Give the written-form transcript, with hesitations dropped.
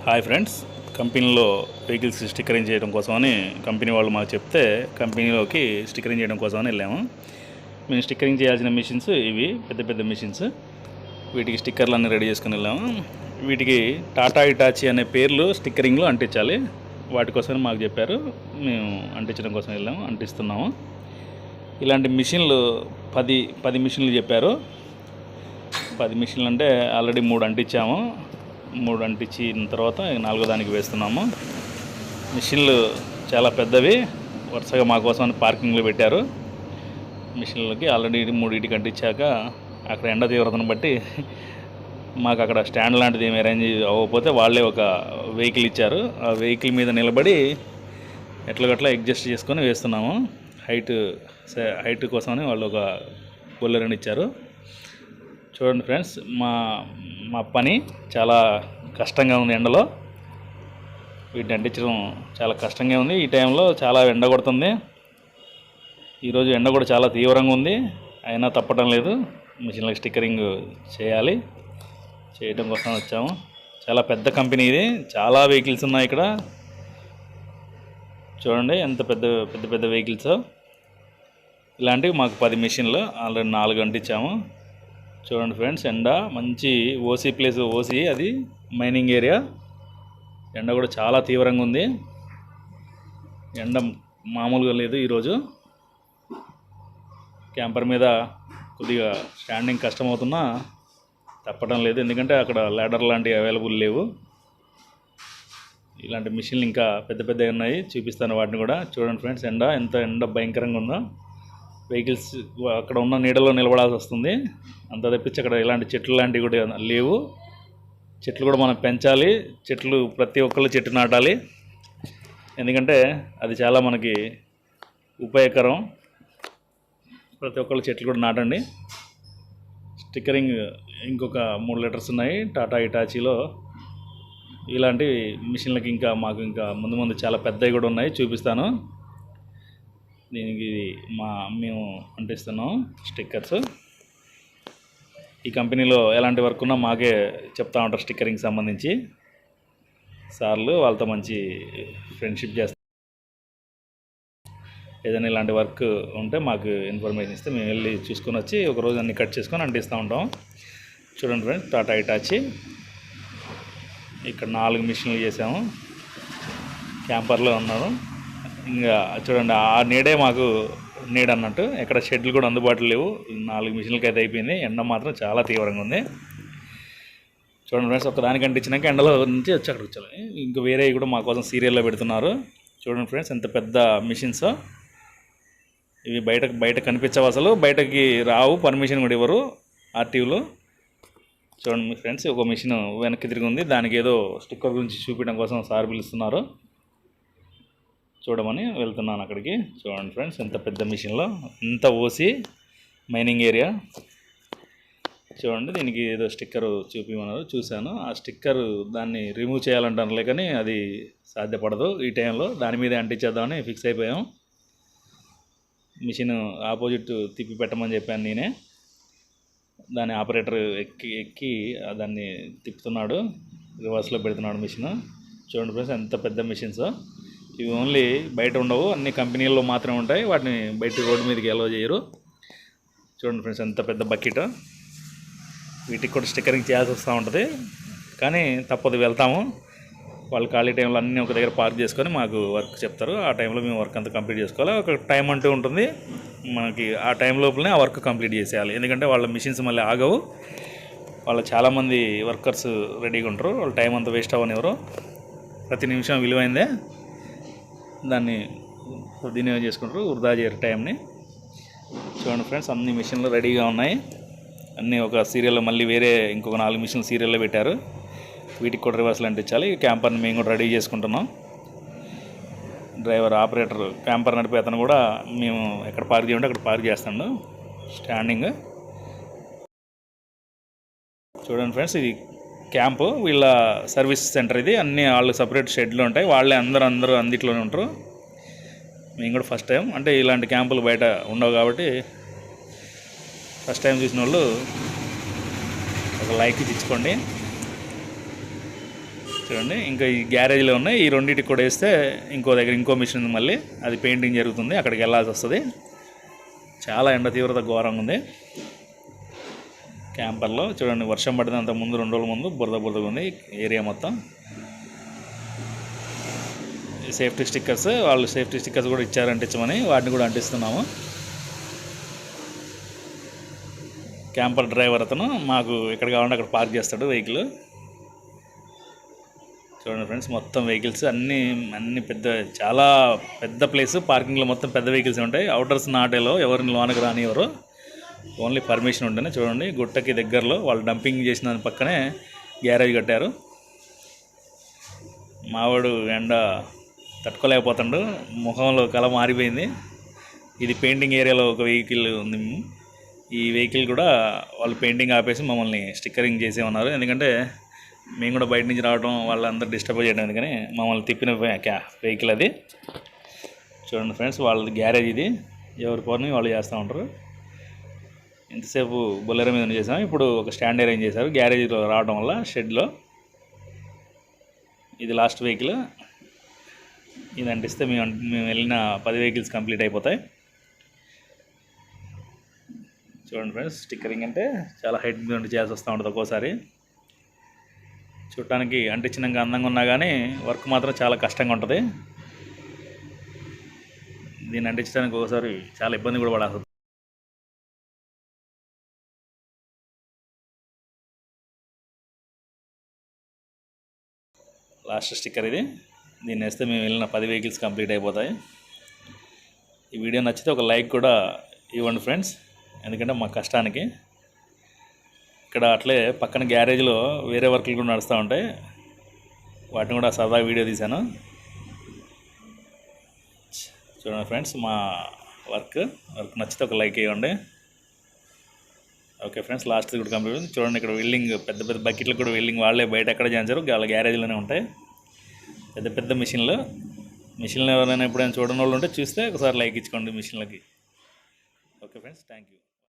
Hi friends, కంపెనీలో vehicles stickering చేయడం కోసమని కంపెనీ వాళ్ళు మాకు చెప్తే కంపెనీలోకి స్టిక్కరింగ్ చేయడం కోసమని వెళ్ళాము. మేము స్టిక్కరింగ్ చేయాల్సిన మిషన్స్ ఇవి పెద్ద పెద్ద మిషన్స్. వీటికి స్టిక్కర్లు అన్నీ రెడీ చేసుకుని వెళ్ళాము. వీటికి టాటా ఇటాచి అనే పేర్లు స్టిక్కరింగ్లో అంటించాలి. వాటి కోసమని మాకు చెప్పారు. మేము అంటించడం కోసం వెళ్ళాము, అంటిస్తున్నాము. ఇలాంటి మిషన్లు 10 మిషన్లు చెప్పారు. 10 మిషన్లు అంటే ఆల్రెడీ 3 అంటించాము. 3 అంటించిన తర్వాత 4వ దానికి వేస్తున్నాము. మిషన్లు చాలా పెద్దవి, వరుసగా మా కోసం పార్కింగ్లో పెట్టారు. మిషన్లకి ఆల్రెడీ 3 అంటించాక అక్కడ ఎండ తీవ్రతను బట్టి మాకు అక్కడ స్టాండ్ లాంటిది ఏమి అరేంజ్ అవ్వకపోతే వాళ్ళే ఒక వెహికల్ ఇచ్చారు. ఆ వెహికల్ మీద నిలబడి ఎట్లాగట్లా అడ్జస్ట్ చేసుకొని వేస్తున్నాము. హైట్ కోసమని వాళ్ళు ఒక బొల్లెరని ఇచ్చారు. చూడండి ఫ్రెండ్స్, మా పని చాలా కష్టంగా ఉంది. ఎండలో వీటిని అంటించడం చాలా కష్టంగా ఉంది. ఈ టైంలో చాలా ఎండ కొడుతుంది. ఈరోజు ఎండ కూడా చాలా తీవ్రంగా ఉంది. అయినా తప్పడం లేదు, మిషన్లకు స్టిక్కరింగ్ చేయాలి. చేయడం కోసం వచ్చాము. చాలా పెద్ద కంపెనీ ఇది, చాలా వెహికల్స్ ఉన్నాయి ఇక్కడ. చూడండి ఎంత పెద్ద వెహికల్స్. ఇలాంటివి మాకు 10 మిషన్లు ఆల్రెడీ 4 అంటించాము. చూడండి ఫ్రెండ్స్, ఎండ మంచి ఓసీ ప్లేస్, ఓసీ అది మైనింగ్ ఏరియా. ఎండ కూడా చాలా తీవ్రంగా ఉంది. ఎండ మామూలుగా లేదు. ఈరోజు క్యాంపర్ మీద కొద్దిగా స్టాండింగ్ కష్టమవుతున్నా తప్పడం లేదు, ఎందుకంటే అక్కడ ల్యాడర్ లాంటివి అవైలబుల్ లేవు. ఇలాంటి మిషన్లు ఇంకా పెద్దవి ఉన్నాయి, చూపిస్తాను వాటిని కూడా. చూడండి ఫ్రెండ్స్, ఎంత భయంకరంగా ఉందో. వెహికల్స్ అక్కడ ఉన్న నీడలో నిలబడాల్సి వస్తుంది. అంత తప్పించి అక్కడ ఇలాంటి చెట్లు లాంటివి కూడా లేవు. చెట్లు కూడా మనం పెంచాలి. చెట్లు ప్రతి ఒక్కళ్ళు చెట్టు నాటాలి, ఎందుకంటే అది చాలా మనకి ఉపయోగకరం. ప్రతి ఒక్కళ్ళు చెట్లు కూడా నాటండి. స్టిక్కరింగ్ ఇంకొక 3 లెటర్స్ ఉన్నాయి టాటా ఇటాచీలో. ఇలాంటి మిషన్లకి మాకు ఇంకా ముందు చాలా పెద్దవి కూడా ఉన్నాయి, చూపిస్తాను. దీనికి మేము అంటిస్తున్నాం స్టిక్కర్స్. ఈ కంపెనీలో ఎలాంటి వర్క్ ఉన్నా మాకే చెప్తా ఉంటారు స్టిక్కరింగ్ సంబంధించి. సార్లు వాళ్ళతో మంచి ఫ్రెండ్షిప్ చేస్తాం. ఏదైనా ఇలాంటి వర్క్ ఉంటే మాకు ఇన్ఫర్మేషన్ ఇస్తే మేము వెళ్ళి చూసుకొని వచ్చి ఒకరోజు అన్ని కట్ చేసుకొని అంటిస్తూ ఉంటాం. చూడండి ఫ్రెండ్స్, టాటా ఇటాచి ఇక్కడ 4 మిషన్లు చేసాము. క్యాంపర్లో ఉన్నారు. ఇంకా చూడండి, ఆ నీడే మాకు నీడ అన్నట్టు. ఎక్కడ షెడ్లు కూడా అందుబాటులో లేవు. 4 మిషన్లకి అయితే అయిపోయింది. ఎండ మాత్రం చాలా తీవ్రంగా ఉంది. చూడండి ఫ్రెండ్స్, ఒకదానికి అంటించినాక ఎండలో నుంచి వచ్చి అక్కడ కూర్చోాలి. ఇంకా వేరే కూడా మా కోసం సీరియల్లో పెడుతున్నారు. చూడండి ఫ్రెండ్స్, ఎంత పెద్ద మిషన్స్. ఇవి బయట కనిపించవు, అసలు బయటకి రావు, పర్మిషన్ కూడా ఇవ్వరు ఆర్టీఓలో. చూడండి ఫ్రెండ్స్, ఒక మిషన్ వెనక్కి తిరిగి ఉంది. దానికి ఏదో స్టిక్కర్ గురించి చూపించడం కోసం సార్ పిలుస్తున్నారు, చూడమని వెళ్తున్నాను అక్కడికి. చూడండి ఫ్రెండ్స్, ఎంత పెద్ద మిషన్లో, ఎంత ఓసి మైనింగ్ ఏరియా. చూడండి, దీనికి ఏదో స్టిక్కర్ చూపించమన్నారు, చూశాను. ఆ స్టిక్కర్ దాన్ని రిమూవ్ చేయాలంటారులే, కానీ అది సాధ్యపడదు ఈ టైంలో. దాని మీదే అంటించేద్దామని ఫిక్స్ అయిపోయాం. మిషన్ ఆపోజిట్ తిప్పి పెట్టమని చెప్పాను నేనే. దాని ఆపరేటర్ ఎక్కి దాన్ని తిప్పుతున్నాడు, రివర్స్లో పెడుతున్నాడు మిషన్. చూడండి ఫ్రెండ్స్, ఎంత పెద్ద మిషన్స్. ఇవి ఓన్లీ బయట ఉండవు, అన్ని కంపెనీల్లో మాత్రమే ఉంటాయి. వాటిని బయట రోడ్డు మీదకి అలౌ చేయరు. చూడండి ఫ్రెండ్స్, ఎంత పెద్ద బకెట్. వీటికి కూడా స్టిక్కరింగ్ చేయాల్సి వస్తూ ఉంటుంది, కానీ తప్పదు, వెళ్తాము. వాళ్ళు ఖాళీ టైంలో అన్నీ ఒక దగ్గర పార్క్ చేసుకొని మాకు వర్క్ చెప్తారు. ఆ టైంలో మేము వర్క్ అంతా కంప్లీట్ చేసుకోవాలి. ఒక టైం అంటూ ఉంటుంది మనకి. ఆ టైం లోపలనే ఆ వర్క్ కంప్లీట్ చేసేయాలి, ఎందుకంటే వాళ్ళ మిషన్స్ మళ్ళీ ఆగవు. వాళ్ళు చాలామంది వర్కర్స్ రెడీగా ఉంటారు. వాళ్ళ టైం అంతా వేస్ట్ అవ్వనివ్వరు. ప్రతి నిమిషం విలువైందే, దాన్ని వినియోగం చేసుకుంటారు, వృధా చేయరు టైంని. చూడండి ఫ్రెండ్స్, అన్ని మిషన్లు రెడీగా ఉన్నాయి. అన్నీ ఒక సీరియల్లో, మళ్ళీ వేరే ఇంకొక 4 మిషన్లు సీరియల్లో పెట్టారు. వీటికి కూడా రివర్స్లు అంటించాలి. క్యాంపర్ని మేము కూడా రెడీ చేసుకుంటున్నాం. డ్రైవర్, ఆపరేటర్, క్యాంపర్ నడిపే అతను కూడా మేము ఎక్కడ పార్క్ చేయమంటే అక్కడ పార్క్ చేస్తాడు స్టాండింగ్. చూడండి ఫ్రెండ్స్, ఇది క్యాంపు, వీళ్ళ సర్వీస్ సెంటర్ ఇది. అన్ని వాళ్ళు సపరేట్ షెడ్లు ఉంటాయి, వాళ్ళే అందరూ అందిట్లోనే ఉంటారు. మేము కూడా ఫస్ట్ టైం, అంటే ఇలాంటి క్యాంపులు బయట ఉండవు కాబట్టి ఫస్ట్ టైం చూసిన వాళ్ళు ఒక లైక్ ఇచ్చుకోండి. చూడండి. ఇంకా ఈ గ్యారేజ్లో ఉన్నాయి, ఈ రెండింటికి కూడా వేస్తే ఇంకో దగ్గర ఇంకో మిషన్ ఉంది, మళ్ళీ అది పెయింటింగ్ జరుగుతుంది, అక్కడికి వెళ్ళాల్సి వస్తుంది. చాలా ఎండ తీవ్రత ఘోరంగా ఉంది క్యాంపర్లో. చూడండి, వర్షం పడినంత ముందు 2 రోజుల ముందు బురదగా ఉంది ఏరియా మొత్తం. సేఫ్టీ స్టిక్కర్స్, వాళ్ళు సేఫ్టీ స్టిక్కర్స్ కూడా ఇచ్చారు అంటించమని, వాటిని కూడా అంటిస్తున్నాము. క్యాంపర్ డ్రైవర్ అతను మాకు ఎక్కడ కావాలంటే అక్కడ పార్క్ చేస్తాడు వెహికల్. చూడండి ఫ్రెండ్స్, మొత్తం వెహికల్స్ అన్ని చాలా పెద్ద ప్లేస్. పార్కింగ్లో మొత్తం పెద్ద వెహికల్స్ ఉంటాయి. అవుటర్స్ నాటేలో ఎవరిని లోనకి రానివ్వరు, ఓన్లీ పర్మిషన్ ఉంటేనే. చూడండి, గుట్టకి దగ్గరలో వాళ్ళు డంపింగ్ చేసిన దాని పక్కనే గ్యారేజ్ కట్టారు. మావాడు ఎండ తట్టుకోలేకపోతాడు, ముఖంలో కళ మారిపోయింది. ఇది పెయింటింగ్ ఏరియాలో ఒక వెహికల్ ఉంది. ఈ వెహికల్ కూడా వాళ్ళు పెయింటింగ్ ఆపేసి మమ్మల్ని స్టిక్కరింగ్ చేసే ఉన్నారు. ఎందుకంటే మేము కూడా బయట నుంచి రావడం, వాళ్ళందరూ డిస్టర్బ్ చేయడం ఎందుకని మమ్మల్ని తిప్పిన వెహికల్ అది. చూడండి ఫ్రెండ్స్, వాళ్ళది గ్యారేజ్ ఇది. ఎవరి పని వాళ్ళు చేస్తూ ఉంటారు. ఇంతసేపు బొలెరో మీద చేసాం, ఇప్పుడు ఒక స్టాండ్ అరేంజ్ చేశారు గ్యారేజ్లో రావడం వల్ల షెడ్లో. ఇది లాస్ట్ వెహికల్. ఇది అంటిస్తే మేము వెళ్ళిన 10 వెహికల్స్ కంప్లీట్ అయిపోతాయి. చూడండి ఫ్రెండ్స్, స్టిక్కరింగ్ అంటే చాలా హైట్ మీద చేయాల్సి వస్తూ ఉంటుంది ఒక్కోసారి. చూడటానికి అంటించినాక అందంగా ఉన్నా కానీ వర్క్ మాత్రం చాలా కష్టంగా ఉంటుంది. దీన్ని అంటించడానికి ఒకసారి చాలా ఇబ్బంది కూడా పడాల్సి. లాస్ట్ స్టిక్కర్ ఇది. దీన్ని వేస్తే మేము వెళ్ళిన 10 వెహికల్స్ కంప్లీట్ అయిపోతాయి. ఈ వీడియో నచ్చితే ఒక లైక్ కూడా ఇవ్వండి ఫ్రెండ్స్, ఎందుకంటే మా కష్టానికి. ఇక్కడ అట్లే పక్కన గ్యారేజ్లో వేరే వర్క్లు కూడా నడుస్తూ ఉంటాయి, వాటిని కూడా సరదా వీడియో తీశాను. చూడండి ఫ్రెండ్స్, మా వర్క్ నచ్చితే ఒక లైక్ ఇవ్వండి. ఓకే ఫ్రెండ్స్, లాస్ట్ కూడా కంప్లీట్ ఉంది. చూడండి, ఇక్కడ వెల్డింగ్ పెద్ద బకెట్లు కూడా వెల్డింగ్ వాళ్ళే బయట ఎక్కడ చేయించారు, వాళ్ళ గ్యారేజ్లోనే ఉంటాయి. పెద్ద మిషన్లు ఎవరైనా ఎప్పుడైనా చూడని వాళ్ళు ఉంటే చూస్తే ఒకసారి లైక్ ఇచ్చుకోండి మిషన్లకి. Okay friends, thank you.